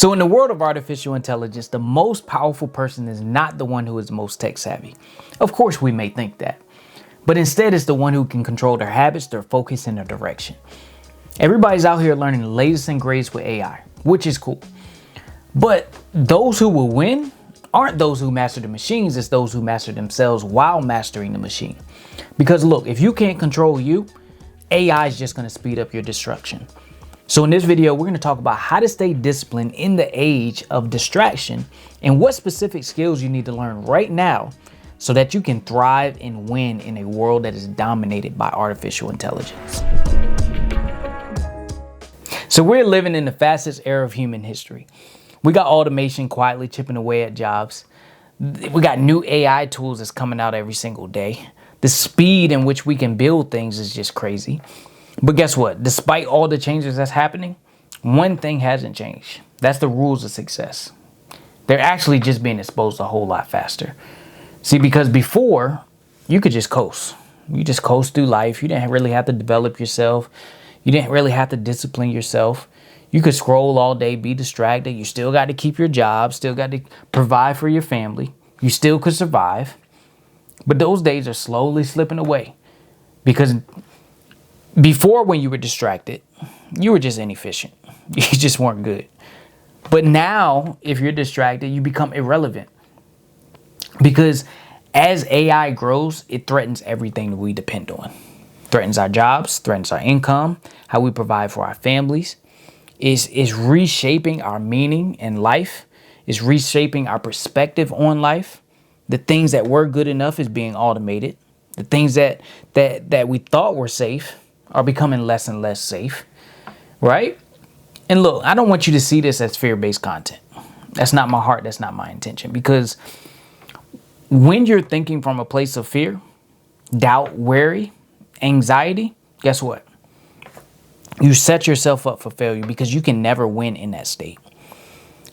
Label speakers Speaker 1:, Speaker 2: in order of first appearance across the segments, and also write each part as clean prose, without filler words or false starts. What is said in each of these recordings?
Speaker 1: So in the world of artificial intelligence, the most powerful person is not the one who is most tech savvy. Of course, we may think that, but instead it's the one who can control their habits, their focus, and their direction. Everybody's out here learning the latest and greatest with AI, which is cool. But those who will win aren't those who master the machines, it's those who master themselves while mastering the machine. Because look, if you can't control you, AI is just going to speed up your destruction. So in this video, we're going to talk about how to stay disciplined in the age of distraction and what specific skills you need to learn right now so that you can thrive and win in a world that is dominated by artificial intelligence. So we're living in the fastest era of human history. We got automation quietly chipping away at jobs. We got new AI tools that's coming out every single day. The speed in which we can build things is just crazy. But guess what? Despite all the changes that's happening, one thing hasn't changed. That's the rules of success. They're actually just being exposed a whole lot faster. See, because before, you could just coast. You just coast through life. You didn't really have to develop yourself. You didn't really have to discipline yourself. You could scroll all day, be distracted. You still got to keep your job, still got to provide for your family. You still could survive. But those days are slowly slipping away because before, when you were distracted, you were just inefficient. You just weren't good. But now, if you're distracted, you become irrelevant. Because as AI grows, it threatens everything that we depend on. Threatens our jobs, threatens our income, how we provide for our families. Is reshaping our meaning in life. Is reshaping our perspective on life. The things that were good enough is being automated. The things that we thought were safe are becoming less and less safe, right? And look, I don't want you to see this as fear-based content. That's not my heart. That's not my intention. Because when you're thinking from a place of fear, doubt, worry, anxiety, guess what? You set yourself up for failure because you can never win in that state.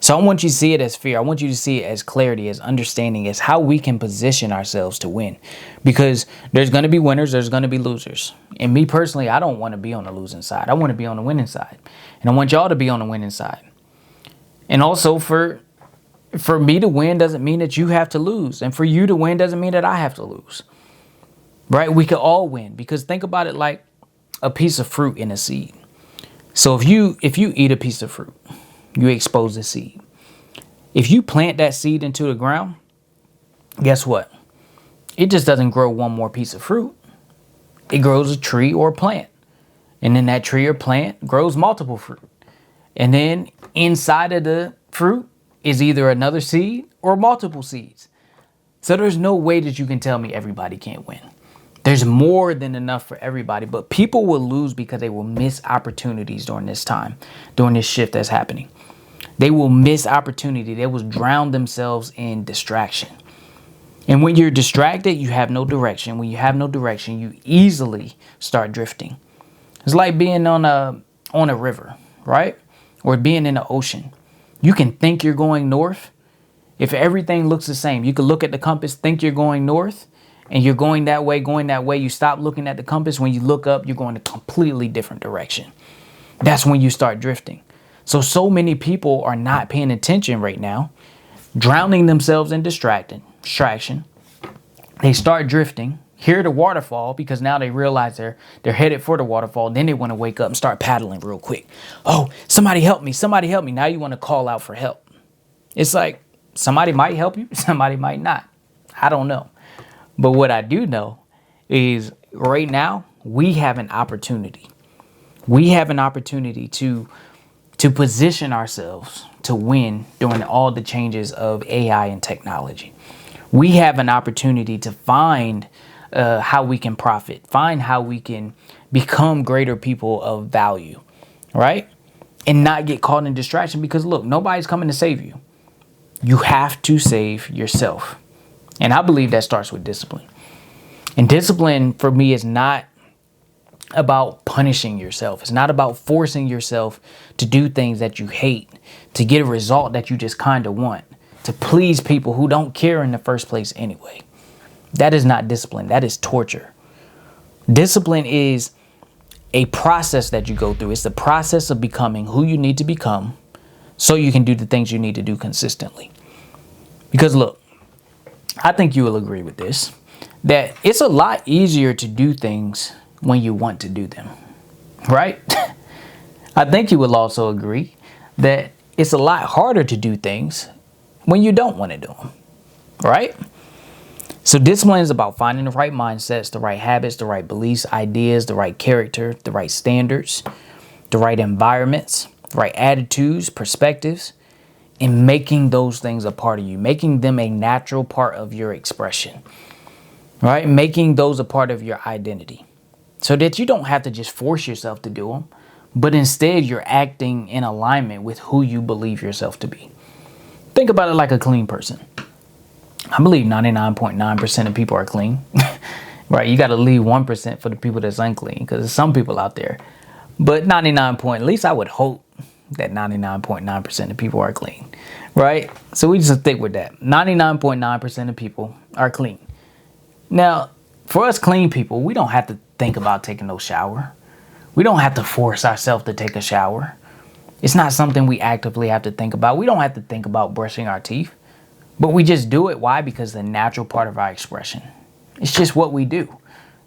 Speaker 1: So I want you to see it as fear. I want you to see it as clarity, as understanding, as how we can position ourselves to win. Because there's going to be winners, there's going to be losers. And me personally, I don't want to be on the losing side. I want to be on the winning side. And I want y'all to be on the winning side. And also for me to win doesn't mean that you have to lose. And for you to win doesn't mean that I have to lose. Right? We could all win. Because think about it like a piece of fruit and a seed. So if you eat a piece of fruit, you expose the seed. If you plant that seed into the ground, guess what? It just doesn't grow one more piece of fruit. It grows a tree or a plant. And then that tree or plant grows multiple fruit. And then inside of the fruit is either another seed or multiple seeds. So there's no way that you can tell me everybody can't win. There's more than enough for everybody, but people will lose because they will miss opportunities during this time, during this shift that's happening. They will miss opportunity. They will drown themselves in distraction. And when you're distracted, you have no direction. When you have no direction, you easily start drifting. It's like being on a river, right? Or being in the ocean. You can think you're going north. If everything looks the same, you can look at the compass, think you're going north, and you're going that way. You stop looking at the compass. When you look up, you're going a completely different direction. That's when you start drifting. So many people are not paying attention right now, drowning themselves in distraction. They start drifting, hear the waterfall because now they realize they're headed for the waterfall. Then they want to wake up and start paddling real quick. Oh, somebody help me. Somebody help me. Now you want to call out for help. It's like somebody might help you. Somebody might not. I don't know. But what I do know is right now we have an opportunity. We have an opportunity to position ourselves to win during all the changes of AI and technology. We have an opportunity to find how we can profit, find how we can become greater people of value, right? And not get caught in distraction because look, nobody's coming to save you. You have to save yourself. And I believe that starts with discipline. And discipline for me is not about punishing yourself. It's not about forcing yourself to do things that you hate, to get a result that you just kind of want, to please people who don't care in the first place anyway. That is not discipline. That is torture. Discipline is a process that you go through. It's the process of becoming who you need to become so you can do the things you need to do consistently. Because look, I think you will agree with this, that it's a lot easier to do things when you want to do them, right? I think you will also agree that it's a lot harder to do things when you don't want to do them, right? So discipline is about finding the right mindsets, the right habits, the right beliefs, ideas, the right character, the right standards, the right environments, the right attitudes, perspectives, and making those things a part of you, making them a natural part of your expression, right? Making those a part of your identity so that you don't have to just force yourself to do them, but instead you're acting in alignment with who you believe yourself to be. Think about it like a clean person. I believe 99.9% of people are clean, right? You got to leave 1% for the people that's unclean, because there's some people out there. But 99 point, at least I would hope that 99.9% of people are clean, right? So we just stick with that. 99.9% of people are clean. Now, for us clean people, we don't have to think about taking no shower. We don't have to force ourselves to take a shower. It's not something we actively have to think about. We don't have to think about brushing our teeth. But we just do it. Why? Because it's a natural part of our expression. It's just what we do,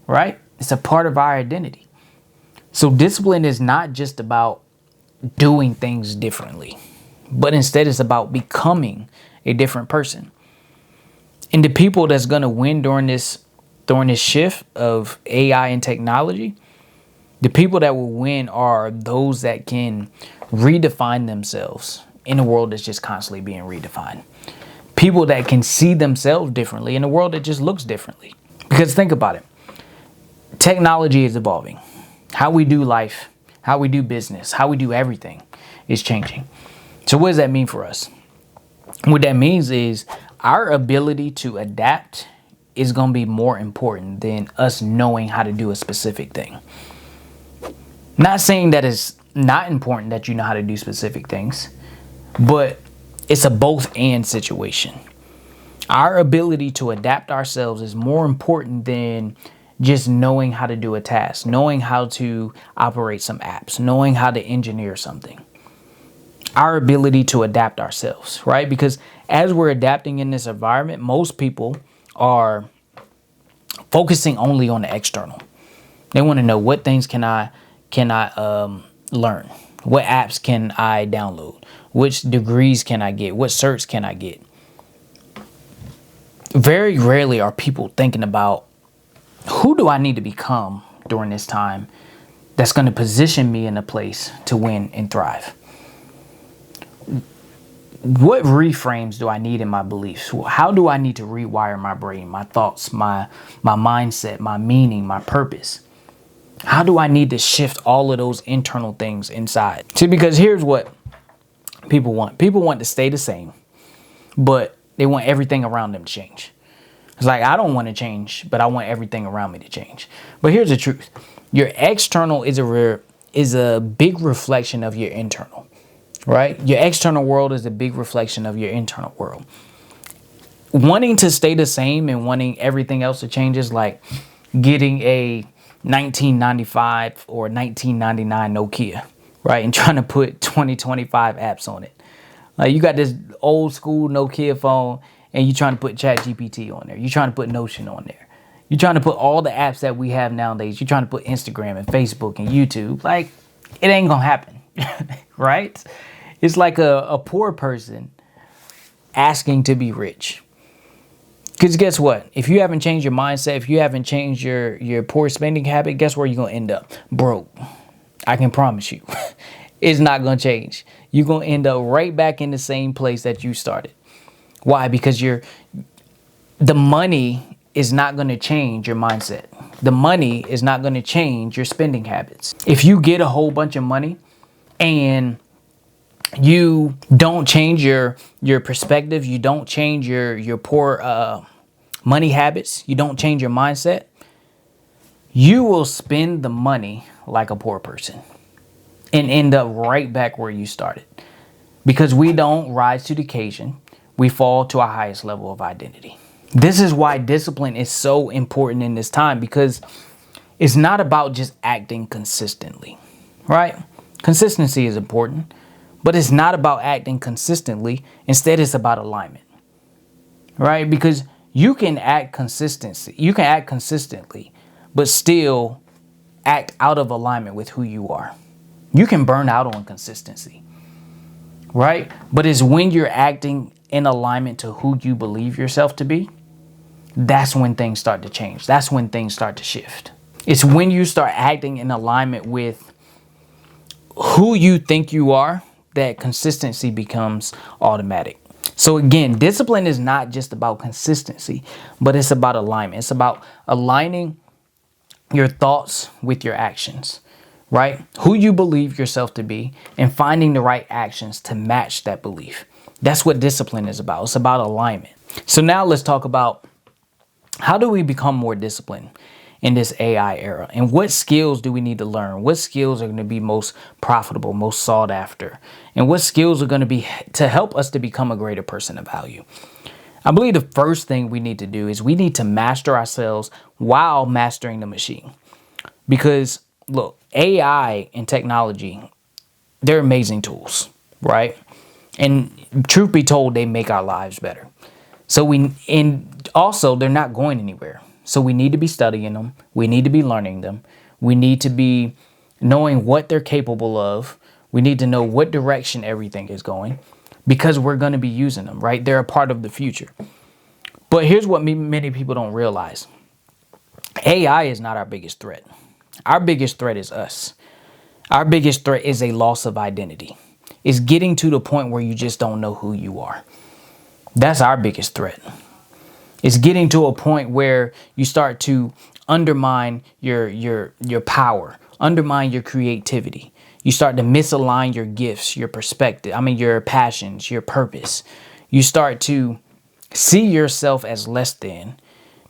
Speaker 1: right? It's a part of our identity. So discipline is not just about doing things differently, but instead it's about becoming a different person. And the people that's going to win during this shift of AI and technology, the people that will win are those that can redefine themselves in a world that's just constantly being redefined. People that can see themselves differently in a world that just looks differently. Because think about it. Technology is evolving. How we do life, how we do business, how we do everything is changing. So what does that mean for us? What that means is our ability to adapt is going to be more important than us knowing how to do a specific thing. Not saying that it's not important that you know how to do specific things, but it's a both and situation. Our ability to adapt ourselves is more important than just knowing how to do a task, knowing how to operate some apps, knowing how to engineer something. Our ability to adapt ourselves, right? Because as we're adapting in this environment, most people are focusing only on the external. They want to know, what things can I learn? What apps can I download? Which degrees can I get? What certs can I get? Very rarely are people thinking about, who do I need to become during this time that's going to position me in a place to win and thrive? What reframes do I need in my beliefs? How do I need to rewire my brain, my thoughts, my mindset, my meaning, my purpose? How do I need to shift all of those internal things inside? See, because here's what people want. People want to stay the same, but they want everything around them to change. It's like, I don't want to change, but I want everything around me to change. But here's the truth. Your external is a big reflection of your internal, right? Your external world is a big reflection of your internal world. Wanting to stay the same and wanting everything else to change is like getting a 1995 or 1999 Nokia, right? And trying to put 2025 apps on it. Like, you got this old school Nokia phone and you're trying to put ChatGPT on there. You're trying to put Notion on there. You're trying to put all the apps that we have nowadays. You're trying to put Instagram and Facebook and YouTube. Like, it ain't gonna happen, right? It's like a poor person asking to be rich. Because guess what? If you haven't changed your mindset, if you haven't changed your poor spending habit, guess where you're going to end up? Broke. I can promise you. It's not going to change. You're going to end up right back in the same place that you started. Why? Because the money is not going to change your mindset. The money is not going to change your spending habits. If you get a whole bunch of money and you don't change your perspective, you don't change your poor money habits, you don't change your mindset, you will spend the money like a poor person and end up right back where you started. Because we don't rise to the occasion, we fall to our highest level of identity. This is why discipline is so important in this time, because it's not about just acting consistently, right? Consistency is important, But it's not about acting consistently. Instead, it's about alignment, right? Because you can act consistently, but still act out of alignment with who you are. You can burn out on consistency, right? But it's when you're acting in alignment to who you believe yourself to be, that's when things start to change. That's when things start to shift. It's when you start acting in alignment with who you think you are that consistency becomes automatic. So again, discipline is not just about consistency, but it's about alignment. It's about aligning your thoughts with your actions, right? Who you believe yourself to be and finding the right actions to match that belief. That's what discipline is about. It's about alignment. So now let's talk about how do we become more disciplined in this AI era? And what skills do we need to learn? What skills are going to be most profitable, most sought after? And what skills are going to be to help us to become a greater person of value? I believe the first thing we need to do is we need to master ourselves while mastering the machine. Because look, AI and technology, they're amazing tools, right? And truth be told, they make our lives better. And also they're not going anywhere. So we need to be studying them. We need to be learning them. We need to be knowing what they're capable of. We need to know what direction everything is going because we're going to be using them, right? They're a part of the future. But here's what many people don't realize. AI is not our biggest threat. Our biggest threat is us. Our biggest threat is a loss of identity. It's getting to the point where you just don't know who you are. That's our biggest threat. It's getting to a point where you start to undermine your power, undermine your creativity. You start to misalign your gifts, your perspective, your passions, your purpose. You start to see yourself as less than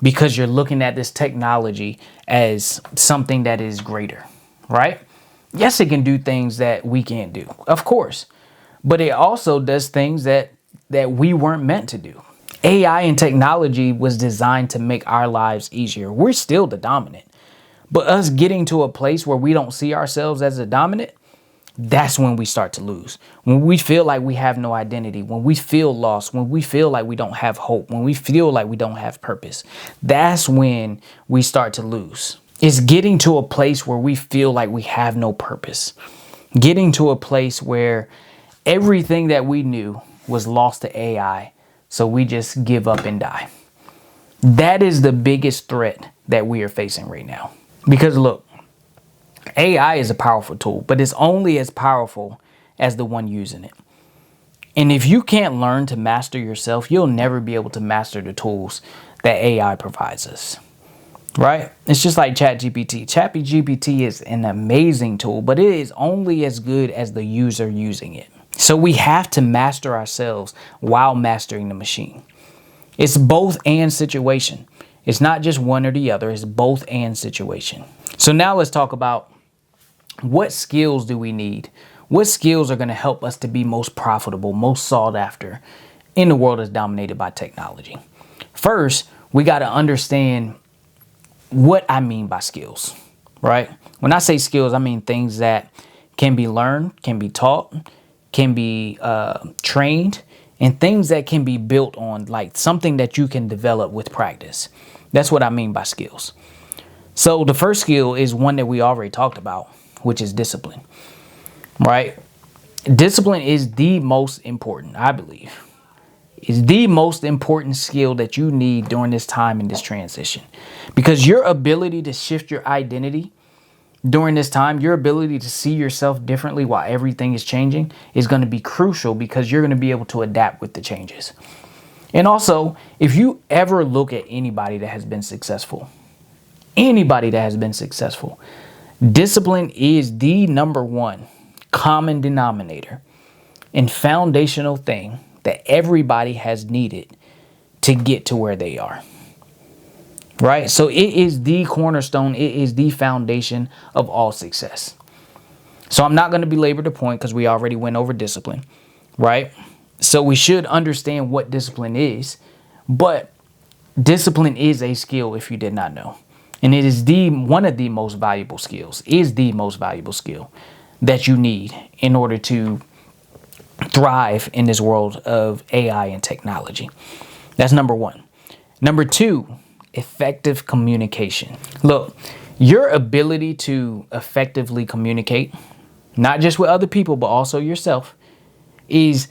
Speaker 1: because you're looking at this technology as something that is greater, right? Yes, it can do things that we can't do, of course, but it also does things that we weren't meant to do. AI and technology was designed to make our lives easier. We're still the dominant, but us getting to a place where we don't see ourselves as the dominant, that's when we start to lose. When we feel like we have no identity, when we feel lost, when we feel like we don't have hope, when we feel like we don't have purpose, that's when we start to lose. It's getting to a place where we feel like we have no purpose. Getting to a place where everything that we knew was lost to AI, so we just give up and die. That is the biggest threat that we are facing right now. Because look, AI is a powerful tool, but it's only as powerful as the one using it. And if you can't learn to master yourself, you'll never be able to master the tools that AI provides us. Right? It's just like ChatGPT. ChatGPT is an amazing tool, but it is only as good as the user using it. So we have to master ourselves while mastering the machine. It's both and situation. It's not just one or the other. It's both and situation. So now let's talk about what skills do we need? What skills are going to help us to be most profitable, most sought after in the world that's dominated by technology? First, we got to understand what I mean by skills, right? When I say skills, I mean things that can be learned, can be taught, can be trained, and things that can be built on, like something that you can develop with practice. That's what I mean by skills. So the first skill is one that we already talked about, which is discipline, right? Discipline is the most important, I believe. Is the most important skill that you need during this time in this transition. Because your ability to shift your identity during this time, your ability to see yourself differently while everything is changing is going to be crucial because you're going to be able to adapt with the changes. And also, if you ever look at anybody that has been successful, discipline is the number one common denominator and foundational thing that everybody has needed to get to where they are. Right? So it is the cornerstone. It is the foundation of all success. So I'm not going to belabor the point because we already went over discipline. Right? So we should understand what discipline is. But discipline is a skill if you did not know. And it is one of the most valuable skills. Is the most valuable skill that you need in order to thrive in this world of AI and technology. That's number one. Number two, effective communication. Look, your ability to effectively communicate, not just with other people, but also yourself, is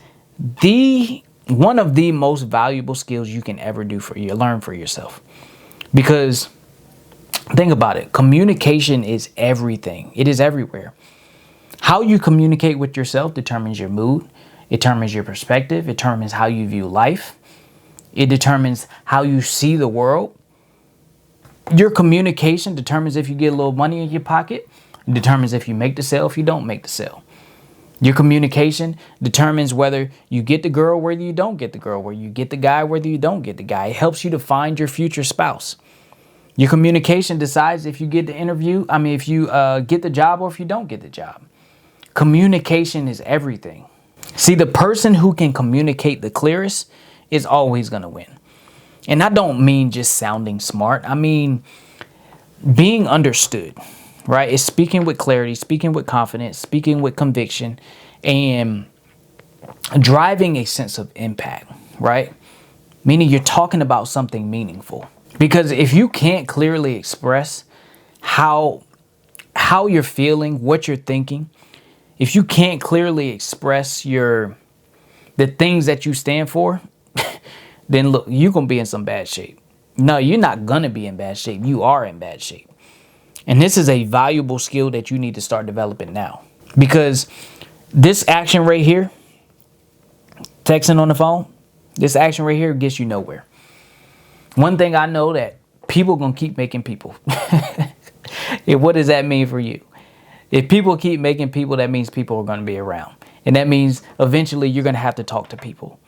Speaker 1: one of the most valuable skills you can ever learn for yourself. Because think about it, communication is everything. It is everywhere. How you communicate with yourself determines your mood, it determines your perspective, it determines how you view life, it determines how you see the world. Your communication determines if you get a little money in your pocket, it determines if you make the sale, if you don't make the sale. Your communication determines whether you get the girl, whether you don't get the girl, whether you get the guy, whether you don't get the guy. It helps you to find your future spouse. Your communication decides if you get the if you get the job or if you don't get the job. Communication is everything. See, the person who can communicate the clearest is always going to win. And I don't mean just sounding smart. I mean being understood. Right? It's speaking with clarity, speaking with confidence, speaking with conviction, and driving a sense of impact, right? Meaning you're talking about something meaningful. Because if you can't clearly express how you're feeling, what you're thinking, if you can't clearly express the things that you stand for, then look, you're going to be in some bad shape. No, you're not going to be in bad shape. You are in bad shape. And this is a valuable skill that you need to start developing now. Because this action right here, texting on the phone, this action right here gets you nowhere. One thing I know that people are going to keep making people. What does that mean for you? If people keep making people, that means people are going to be around. And that means eventually you're going to have to talk to people.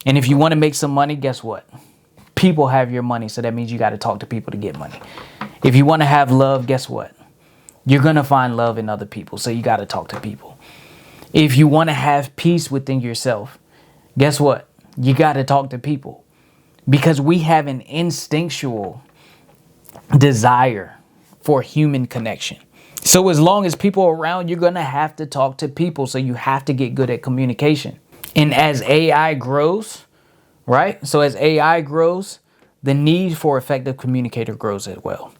Speaker 1: And if you want to make some money, guess what? People have your money. So that means you got to talk to people to get money. If you want to have love, guess what? You're going to find love in other people. So you got to talk to people. If you want to have peace within yourself, guess what? You got to talk to people. Because we have an instinctual desire for human connection. So as long as people are around, you're going to have to talk to people. So you have to get good at communication. And as AI grows, right? So as AI grows, the need for effective communicator grows as well.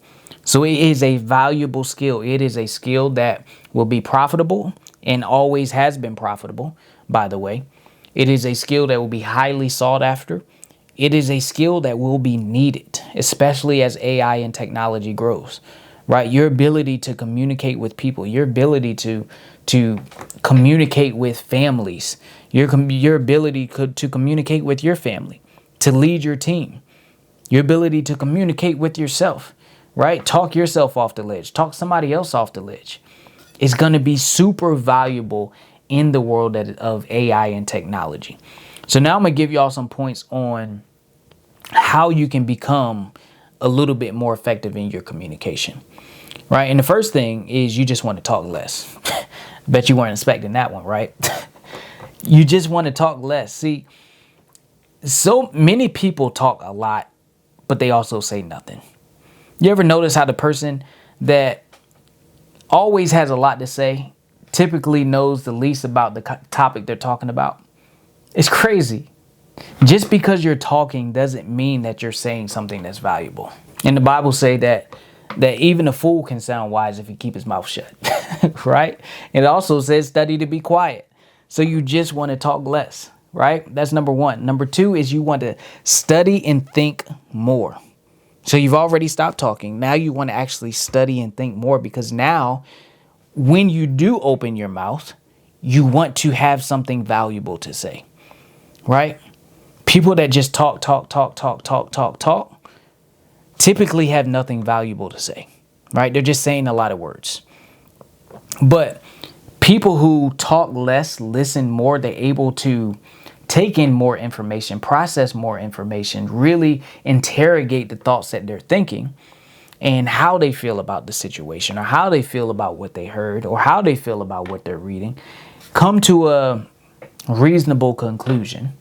Speaker 1: So it is a valuable skill. It is a skill that will be profitable and always has been profitable, by the way. It is a skill that will be highly sought after. It is a skill that will be needed, especially as AI and technology grows, right? Your ability to communicate with people, your ability to communicate with families, your ability to communicate with your family, to lead your team, your ability to communicate with yourself, right? Talk yourself off the ledge, talk somebody else off the ledge. It's going to be super valuable in the world of AI and technology. So now I'm going to give y'all some points on how you can become a little bit more effective in your communication, right? And the first thing is you just want to talk less. Bet you weren't expecting that one, right? You just want to talk less. See, so many people talk a lot, but they also say nothing. You ever notice how the person that always has a lot to say typically knows the least about the topic they're talking about? It's crazy. Just because you're talking doesn't mean that you're saying something that's valuable. And the Bible say that even a fool can sound wise if he keep his mouth shut, right? It also says study to be quiet. So you just want to talk less, right? That's number one. Number two is you want to study and think more. So you've already stopped talking. Now you want to actually study and think more, because now when you do open your mouth, you want to have something valuable to say, right? People that just talk, typically have nothing valuable to say, right? They're just saying a lot of words. But people who talk less, listen more, they're able to take in more information, process more information, really interrogate the thoughts that they're thinking and how they feel about the situation, or how they feel about what they heard, or how they feel about what they're reading, come to a reasonable conclusion,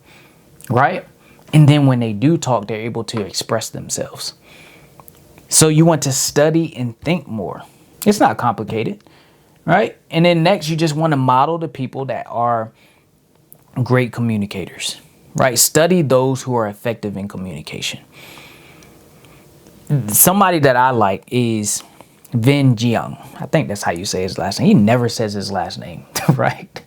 Speaker 1: right? And then when they do talk, they're able to express themselves. So you want to study and think more. It's not complicated, right? And then next, you just want to model the people that are great communicators, right? Study those who are effective in communication. Somebody that I like is Vin Jiang. I think that's how you say his last name. He never says his last name, right?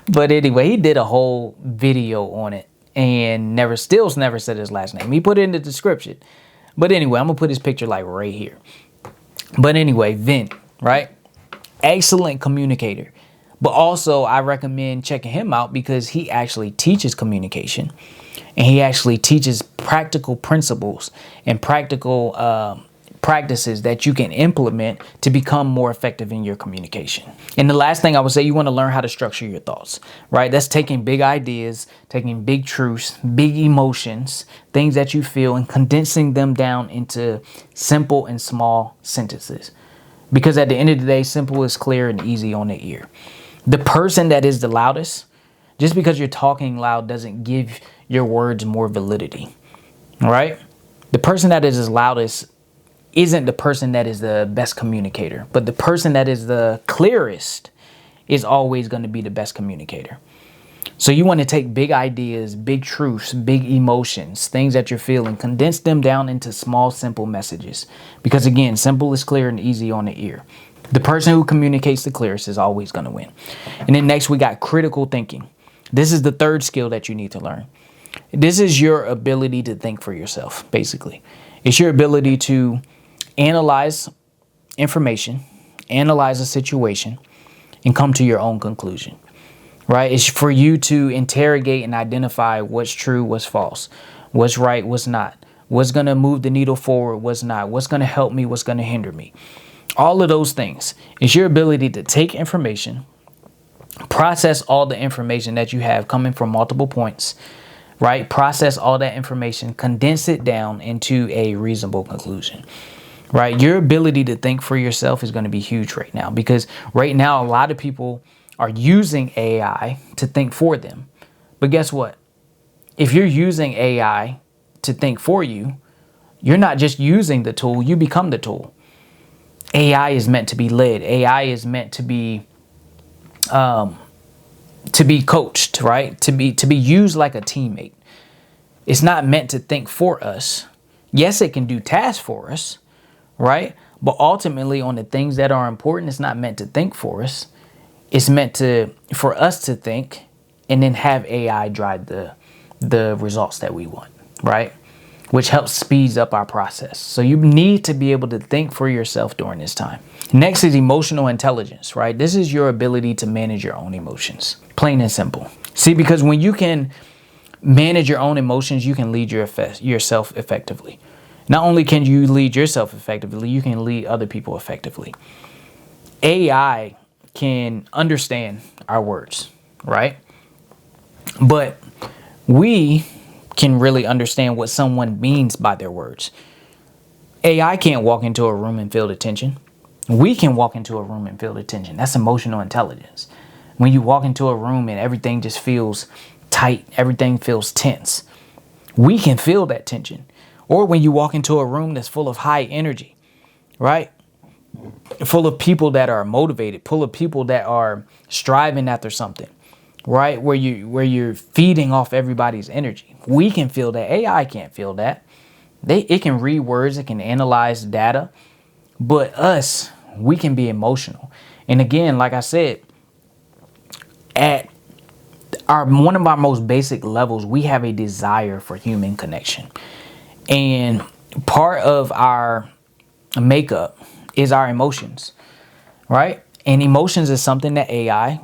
Speaker 1: But anyway, he did a whole video on it and never said his last name. He put it in the description. But anyway, I'm going to put his picture like right here. But anyway, Vin, right? Excellent communicator. But also, I recommend checking him out because he actually teaches communication. And he actually teaches practical principles and practical practices that you can implement to become more effective in your communication. And the last thing I would say, you want to learn how to structure your thoughts, right? That's taking big ideas, taking big truths, big emotions, things that you feel, and condensing them down into simple and small sentences. Because at the end of the day, simple is clear and easy on the ear. The person that is the loudest, just because you're talking loud doesn't give your words more validity, all right? The person that is the loudest isn't the person that is the best communicator, but the person that is the clearest is always going to be the best communicator. So you want to take big ideas, big truths, big emotions, things that you're feeling, condense them down into small, simple messages. Because again, simple is clear and easy on the ear. The person who communicates the clearest is always going to win. And then next we got critical thinking. This is the third skill that you need to learn. This is your ability to think for yourself, basically. It's your ability to analyze information, analyze a situation, and come to your own conclusion, right? It's for you to interrogate and identify what's true, what's false, what's right, what's not, what's going to move the needle forward, what's not, what's going to help me, what's going to hinder me. All of those things. It's your ability to take information, process all the information that you have coming from multiple points, right? Process all that information, condense it down into a reasonable conclusion. Right? Your ability to think for yourself is going to be huge right now, because right now a lot of people are using AI to think for them. But guess what? If you're using AI to think for you, you're not just using the tool, you become the tool. AI is meant to be led. AI is meant to be coached, right? To be used like a teammate. It's not meant to think for us. Yes, it can do tasks for us, right? But ultimately on the things that are important, it's not meant to think for us. It's meant for us to think and then have AI drive the results that we want, right? Which helps speeds up our process. So you need to be able to think for yourself during this time. Next is emotional intelligence, right? This is your ability to manage your own emotions, plain and simple. See, because when you can manage your own emotions, you can lead yourself effectively. Not only can you lead yourself effectively, you can lead other people effectively. AI can understand our words, right? But we can really understand what someone means by their words. AI can't walk into a room and feel the tension. We can walk into a room and feel the tension. That's emotional intelligence. When you walk into a room and everything just feels tight, everything feels tense, we can feel that tension. Or when you walk into a room that's full of high energy, right? Full of people that are motivated, full of people that are striving after something, right? Where you're feeding off everybody's energy. We can feel that. AI can't feel that. It can read words, it can analyze data, but us, we can be emotional. And again, like I said, at one of our most basic levels, we have a desire for human connection. And part of our makeup is our emotions, right? And emotions is something that AI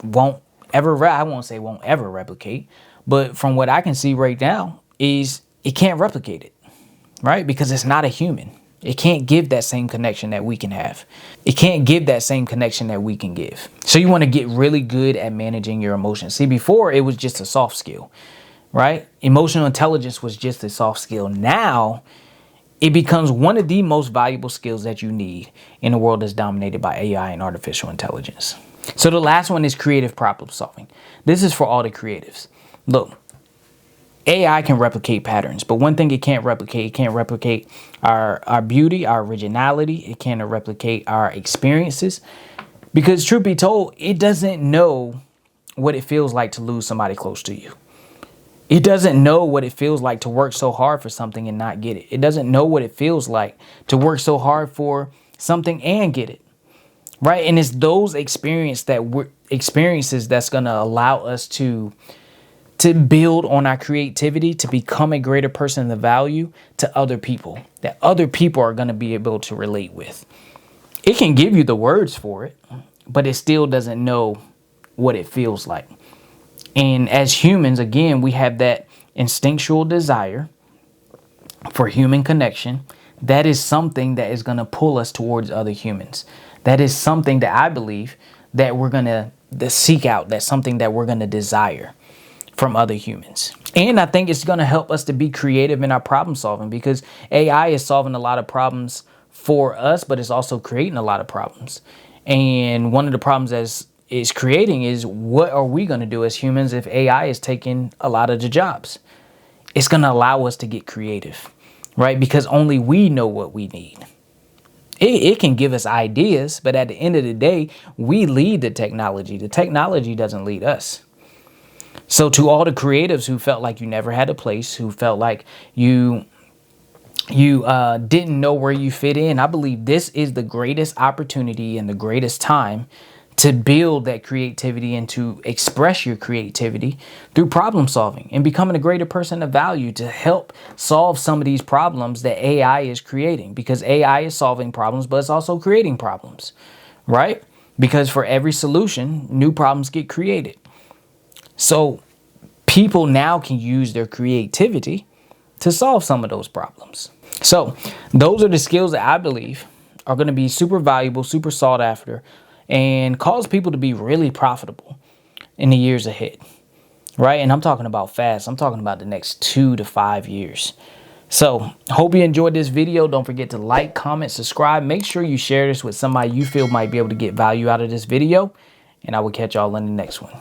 Speaker 1: won't ever, I won't say won't ever replicate, but from what I can see right now is it can't replicate it, right? Because it's not a human. It can't give that same connection that we can have. It can't give that same connection that we can give. So you want to get really good at managing your emotions. See, before it was just a soft skill, right? Emotional intelligence was just a soft skill. Now it becomes one of the most valuable skills that you need in a world that's dominated by AI and artificial intelligence. So the last one is creative problem solving. This is for all the creatives. Look, AI can replicate patterns, but one thing it can't replicate our beauty, our originality. It can't replicate our experiences, because truth be told, it doesn't know what it feels like to lose somebody close to you. It doesn't know what it feels like to work so hard for something and not get it. It doesn't know what it feels like to work so hard for something and get it. Right? And it's those experiences that's going to allow us to build on our creativity, to become a greater person of value to other people, that other people are going to be able to relate with. It can give you the words for it, but it still doesn't know what it feels like. And as humans, again, we have that instinctual desire for human connection. That is something that is going to pull us towards other humans. That is something that I believe that we're going to seek out. That's something that we're going to desire from other humans. And I think it's going to help us to be creative in our problem solving, because AI is solving a lot of problems for us, but it's also creating a lot of problems. And one of the problems that is creating is, what are we going to do as humans if AI is taking a lot of the jobs? It's going to allow us to get creative, right? Because only we know what we need. It can give us ideas, but at the end of the day, we lead the technology. The technology doesn't lead us. So to all the creatives who felt like you never had a place, who felt like you didn't know where you fit in, I believe this is the greatest opportunity and the greatest time to build that creativity and to express your creativity through problem solving and becoming a greater person of value to help solve some of these problems that AI is creating, because AI is solving problems, but it's also creating problems, right? Because for every solution, new problems get created. So people now can use their creativity to solve some of those problems. So those are the skills that I believe are going to be super valuable, super sought after, and cause people to be really profitable in the years ahead, right? And I'm talking about fast. I'm talking about the next 2 to 5 years. So hope you enjoyed this video. Don't forget to like, comment, subscribe. Make sure you share this with somebody you feel might be able to get value out of this video. And I will catch y'all in the next one.